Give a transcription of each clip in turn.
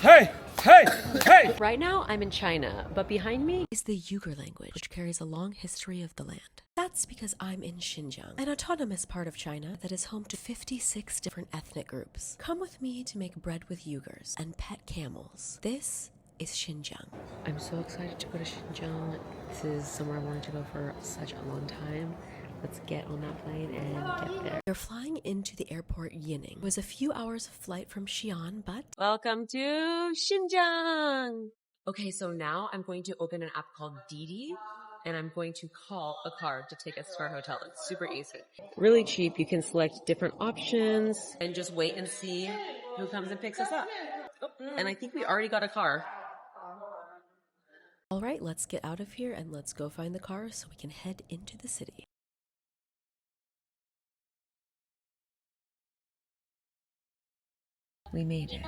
Hey, hey, hey! Right now, I'm in China, but behind me is the Uyghur language, which carries a long history of the land. That's because I'm in Xinjiang, an autonomous part of China that is home to 56 different ethnic groups. Come with me to make bread with Uyghurs and pet camels. This is Xinjiang. I'm so excited to go to Xinjiang. This is somewhere I wanted to go for such a long time. Let's get on that plane and get there. We're flying into the airport Yining. It was a few hours of flight from Xi'an, but... Welcome to Xinjiang! Okay, so now I'm going to open an app called Didi, and I'm going to call a car to take us to our hotel. It's super easy. Really cheap. You can select different options and just wait and see who comes and picks us up. Oh, and I think we already got a car. All right, let's get out of here and let's go find the car so we can head into the city. We made it.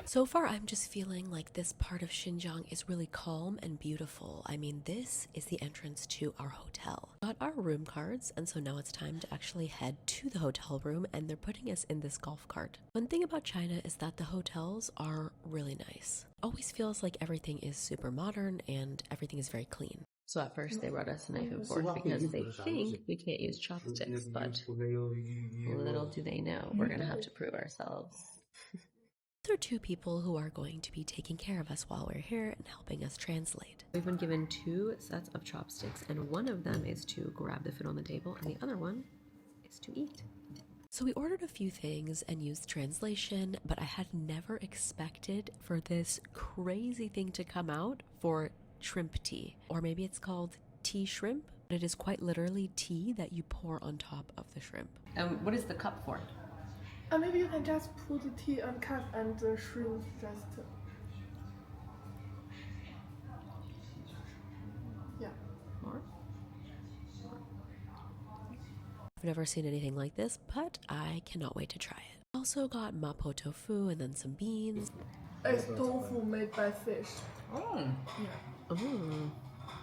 So far, I'm just feeling like this part of Xinjiang is really calm and beautiful. I mean, this is the entrance to our hotel. Got our room cards, and so now it's time to actually head to the hotel room, and they're putting us in this golf cart. One thing about China is that the hotels are really nice. Always feels like everything is super modern and everything is very clean. So at first they brought us a knife and fork because they think we can't use chopsticks, but little do they know we're gonna have to prove ourselves. There are two people who are going to be taking care of us while we're here and helping us translate. We've been given 2 sets of chopsticks, and one of them is to grab the food on the table and the other one is to eat. So we ordered a few things and used translation, but I had never expected for this crazy thing to come out for shrimp tea, or maybe it's called tea shrimp, but it is quite literally tea that you pour on top of the shrimp. And what is the cup for? Maybe you can just put the tea and cup and the shrimp just... Yeah. More? I've never seen anything like this, but I cannot wait to try it. Also got mapo tofu and then some beans. It's tofu made by fish. Oh. Yeah. Ooh.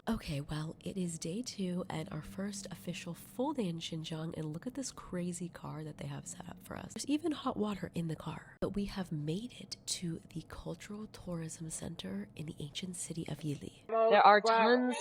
Okay, well, it is day 2 and our first official full day in Xinjiang, and look at this crazy car that they have set up for us. There's even hot water in the car. But we have made it to the Cultural Tourism Center in the ancient city of Yili. There are tons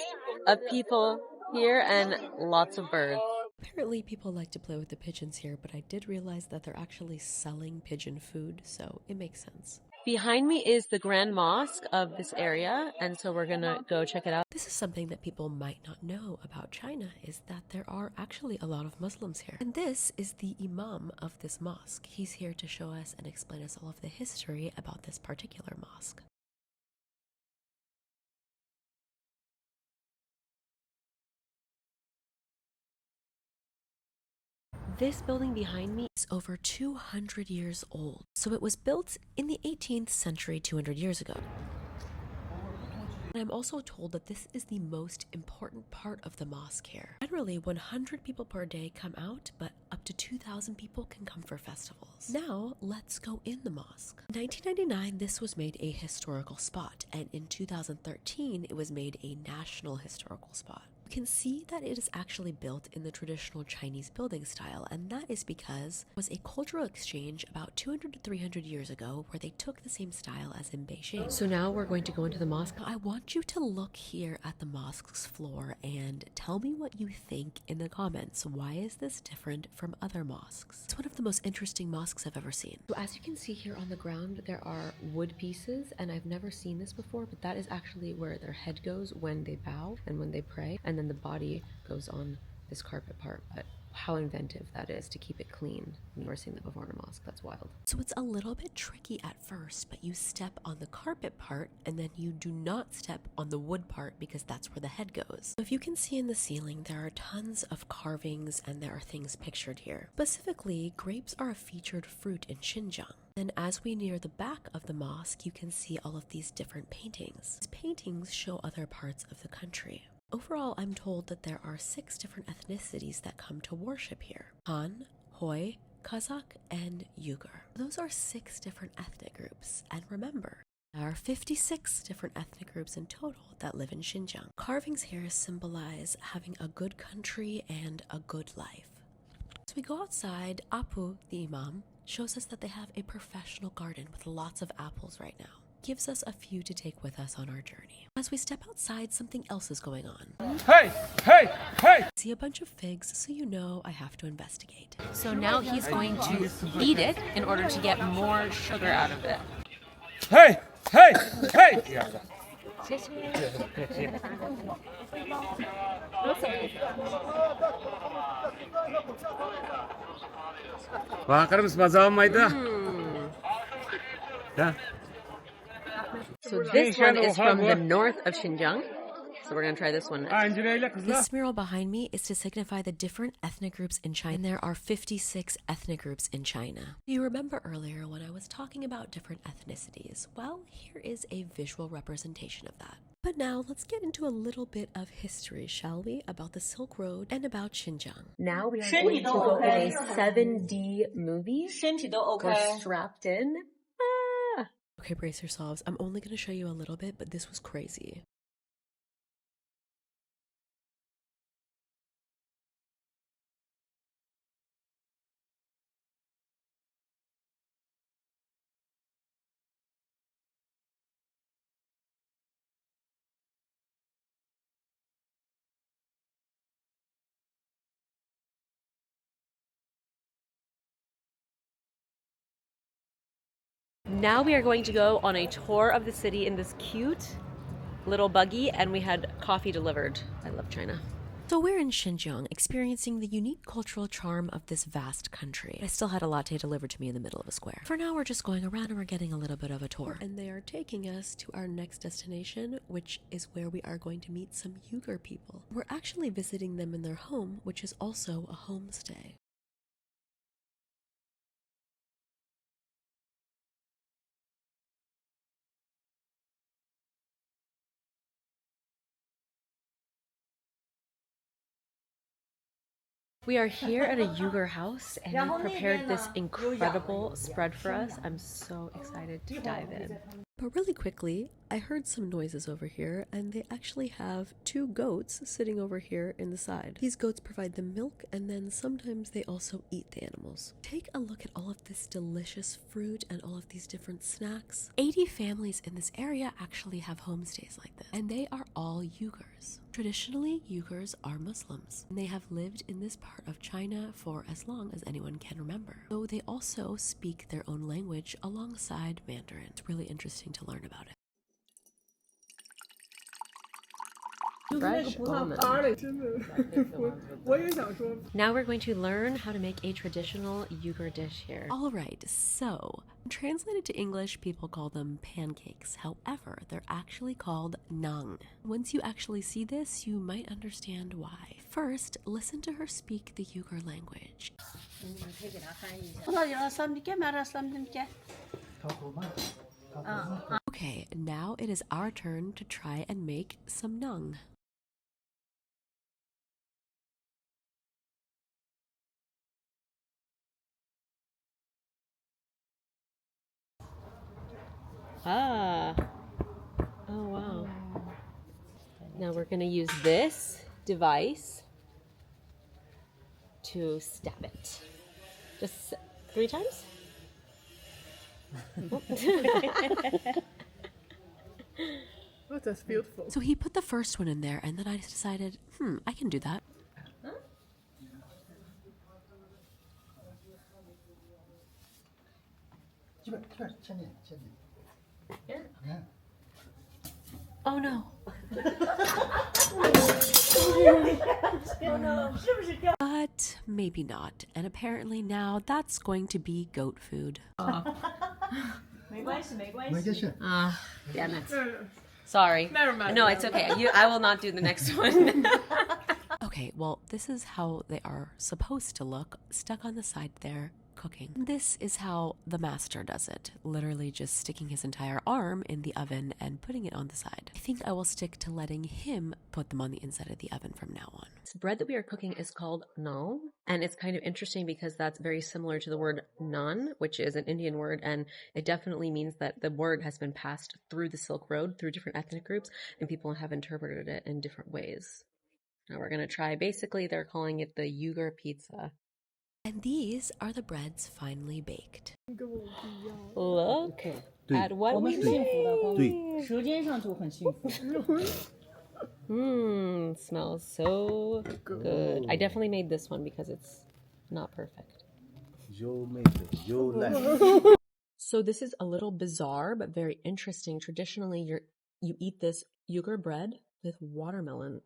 of people here and lots of birds. Apparently people like to play with the pigeons here, but I did realize that they're actually selling pigeon food, so it makes sense. Behind me is the Grand Mosque of this area, and so we're gonna go check it out. This is something that people might not know about China, is that there are actually a lot of Muslims here. And this is the Imam of this mosque. He's here to show us and explain us all of the history about this particular mosque. This building behind me is over 200 years old, so it was built in the 18th century 200 years ago. And I'm also told that this is the most important part of the mosque here. Generally, 100 people per day come out, but up to 2,000 people can come for festivals. Now, let's go in the mosque. In 1999, this was made a historical spot, and in 2013, it was made a national historical spot. You can see that it is actually built in the traditional Chinese building style, and that is because it was a cultural exchange about 200 to 300 years ago where they took the same style as in Beijing. So now we're going to go into the mosque. I want you to look here at the mosque's floor and tell me what you think in the comments. Why is this different from other mosques? It's one of the most interesting mosques I've ever seen. So as you can see here on the ground, there are wood pieces, and I've never seen this before, but that is actually where their head goes when they bow and when they pray. And then the body goes on this carpet part, but how inventive that is to keep it clean. I've never seen that before in a mosque. That's wild. So it's a little bit tricky at first, but you step on the carpet part and then you do not step on the wood part because that's where the head goes. So if you can see in the ceiling, there are tons of carvings and there are things pictured here. Specifically, grapes are a featured fruit in Xinjiang. Then as we near the back of the mosque, you can see all of these different paintings. These paintings show other parts of the country. Overall, I'm told that there are 6 different ethnicities that come to worship here. Han, Hoi, Kazakh, and Uyghur. Those are 6 different ethnic groups. And remember, there are 56 different ethnic groups in total that live in Xinjiang. Carvings here symbolize having a good country and a good life. So we go outside. Apu, the Imam, Shows us that they have a professional garden with lots of apples right now. Gives us a few to take with us on our journey. As we step outside, something else is going on. Hey, hey, hey! See a bunch of figs, so you know I have to investigate. So now he's going to eat it in order to get more sugar out of it. Hey, hey, hey! Bakar mısın bazağımaydı? Ya. So this one is from the north of Xinjiang. So we're going to try this one next. This mural behind me is to signify the different ethnic groups in China. And there are 56 ethnic groups in China. You remember earlier when I was talking about different ethnicities? Well, here is a visual representation of that. But now let's get into a little bit of history, shall we? About the Silk Road and about Xinjiang. Now we are going to go in a 7D movie. We're strapped in. Ah! Okay, brace yourselves. I'm only going to show you a little bit, but this was crazy. Now we are going to go on a tour of the city in this cute little buggy, and we had coffee delivered. I love China. So we're in Xinjiang, experiencing the unique cultural charm of this vast country. I still had a latte delivered to me in the middle of a square. For now, we're just going around and we're getting a little bit of a tour. And they are taking us to our next destination, which is where we are going to meet some Uyghur people. We're actually visiting them in their home, which is also a homestay. We are here at a Uyghur house and they prepared this incredible spread for us. I'm so excited to dive in. But really quickly, I heard some noises over here and they actually have 2 goats sitting over here in the side. These goats provide them milk and then sometimes they also eat the animals. Take a look at all of this delicious fruit and all of these different snacks. 80 families in this area actually have homestays like this, and they are all Uyghurs. Traditionally, Uyghurs are Muslims, and they have lived in this part of China for as long as anyone can remember. Though they also speak their own language alongside Mandarin. It's really interesting to learn about it. Fresh almond. Now we're going to learn how to make a traditional Uyghur dish here. Alright, so translated to English, people call them pancakes. However, they're actually called nang. Once you actually see this, you might understand why. First, listen to her speak the Uyghur language. Okay, now it is our turn to try and make some nang. Ah. Oh, wow. Now we're going to use this device to step it. Just 3 times? Oh, that's beautiful. So he put the first one in there, and then I decided, I can do that. Oh no. But maybe not. And apparently now that's going to be goat food. Damn it. Sorry. Never mind. No, it's okay. I will not do the next one. Okay, well, this is how they are supposed to look, stuck on the side there, cooking. This is how the master does it, literally just sticking his entire arm in the oven and putting it on the side. I think I will stick to letting him put them on the inside of the oven from now on. This bread that we are cooking is called naan, and it's kind of interesting because that's very similar to the word naan, which is an Indian word, and it definitely means that the word has been passed through the Silk Road, through different ethnic groups, and people have interpreted it in different ways. Now we're going to try, basically they're calling it the Uyghur pizza. And these are the breads finely baked. 跟我不一样。 Look 对 at what 我们 we 是幸福的，光 对 舌尖上就很幸福。 Smells so good. I definitely made this one because it's not perfect. Yo maker, yo life. So this is a little bizarre but very interesting. Traditionally, you eat this Uyghur bread with watermelon.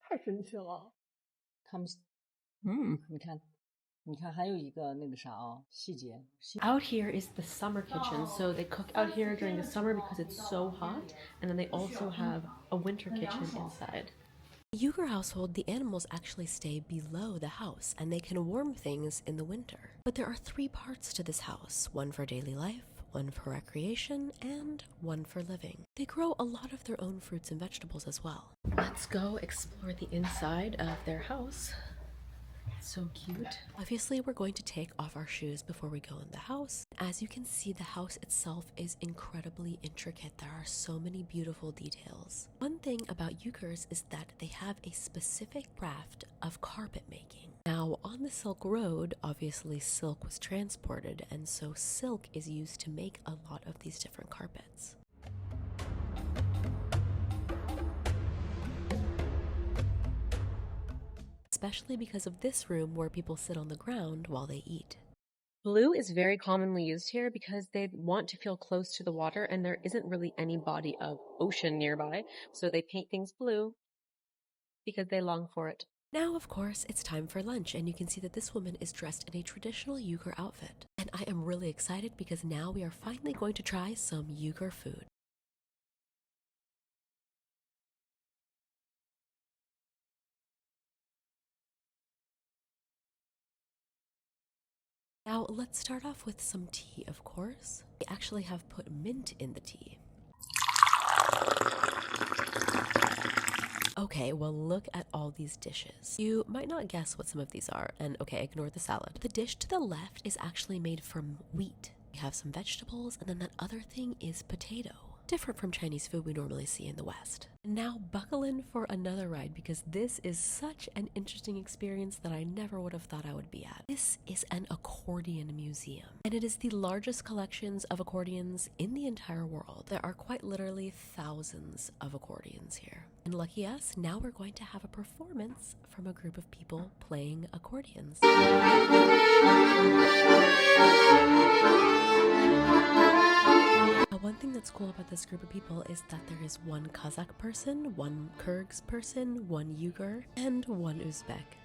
太神奇了。他们，你看，还有一个那个啥啊，细节。 Out here is the summer kitchen. So they cook out here during the summer because it's so hot. And then they also have a winter kitchen inside. In the Uyghur household, the animals actually stay below the house and they can warm things in the winter. But there are 3 parts to this house, one for daily life, one for recreation, and one for living. They grow a lot of their own fruits and vegetables as well. Let's go explore the inside of their house. So cute. Obviously, we're going to take off our shoes before we go in the house. As you can see, the house itself is incredibly intricate. There are so many beautiful details. One thing about Uyghurs is that they have a specific craft of carpet making. Now, on the Silk Road, obviously silk was transported, and so silk is used to make a lot of these different carpets. Especially because of this room where people sit on the ground while they eat. Blue is very commonly used here because they want to feel close to the water and there isn't really any body of ocean nearby, so they paint things blue because they long for it. Now, of course, it's time for lunch, and you can see that this woman is dressed in a traditional Uyghur outfit. And I am really excited because now we are finally going to try some Uyghur food. Now, let's start off with some tea, of course. They actually have put mint in the tea. Okay, well, look at all these dishes. You might not guess what some of these are, and okay, ignore the salad. The dish to the left is actually made from wheat. We have some vegetables, and then that other thing is potato. Different from Chinese food we normally see in the West. Now buckle in for another ride because this is such an interesting experience that I never would have thought I would be at. This is an accordion museum, and it is the largest collections of accordions in the entire world. There are quite literally thousands of accordions here. And lucky us, now we're going to have a performance from a group of people playing accordions. One thing that's cool about this group of people is that there is one Kazakh person, one Kyrgyz person, one Uyghur, and one Uzbek.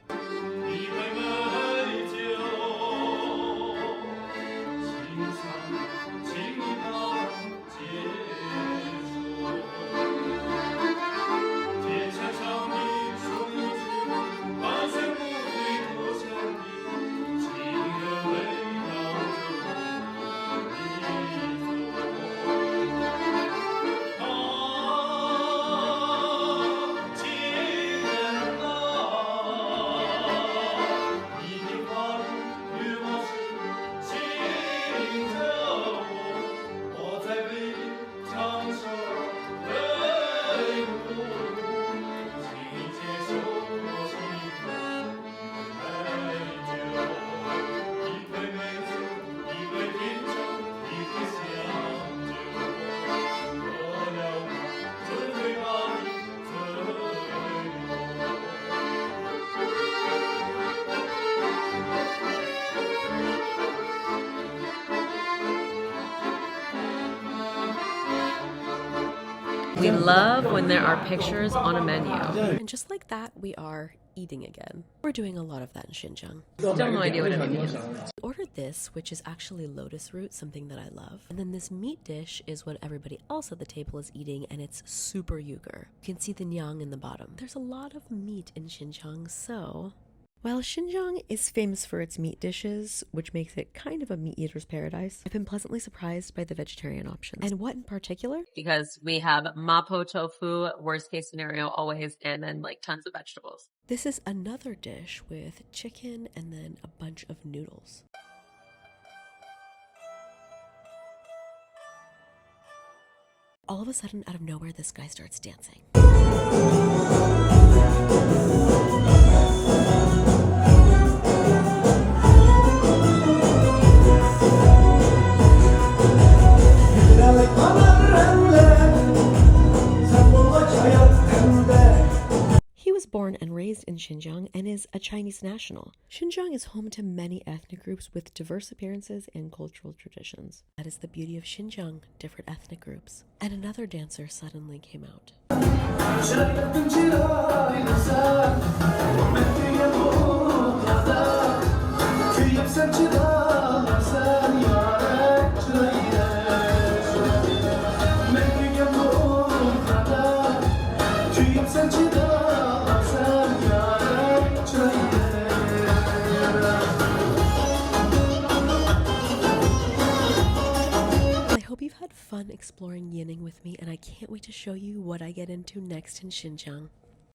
We love when there are pictures on a menu. And just like that, we are eating again. We're doing a lot of that in Xinjiang. Still no idea what it means. We ordered this, which is actually lotus root, something that I love. And then this meat dish is what everybody else at the table is eating, and it's super Uyghur. You can see the nyang in the bottom. There's a lot of meat in Xinjiang, so... While Xinjiang is famous for its meat dishes, which makes it kind of a meat eater's paradise, I've been pleasantly surprised by the vegetarian options. And what in particular? Because we have mapo tofu, worst case scenario always, and then like tons of vegetables. This is another dish with chicken and then a bunch of noodles. All of a sudden, out of nowhere, this guy starts dancing. He was born and raised in Xinjiang and is a Chinese national. Xinjiang is home to many ethnic groups with diverse appearances and cultural traditions. That is the beauty of Xinjiang, different ethnic groups. And another dancer suddenly came out. I hope you've had fun exploring Yining with me, and I can't wait to show you what I get into next in Xinjiang.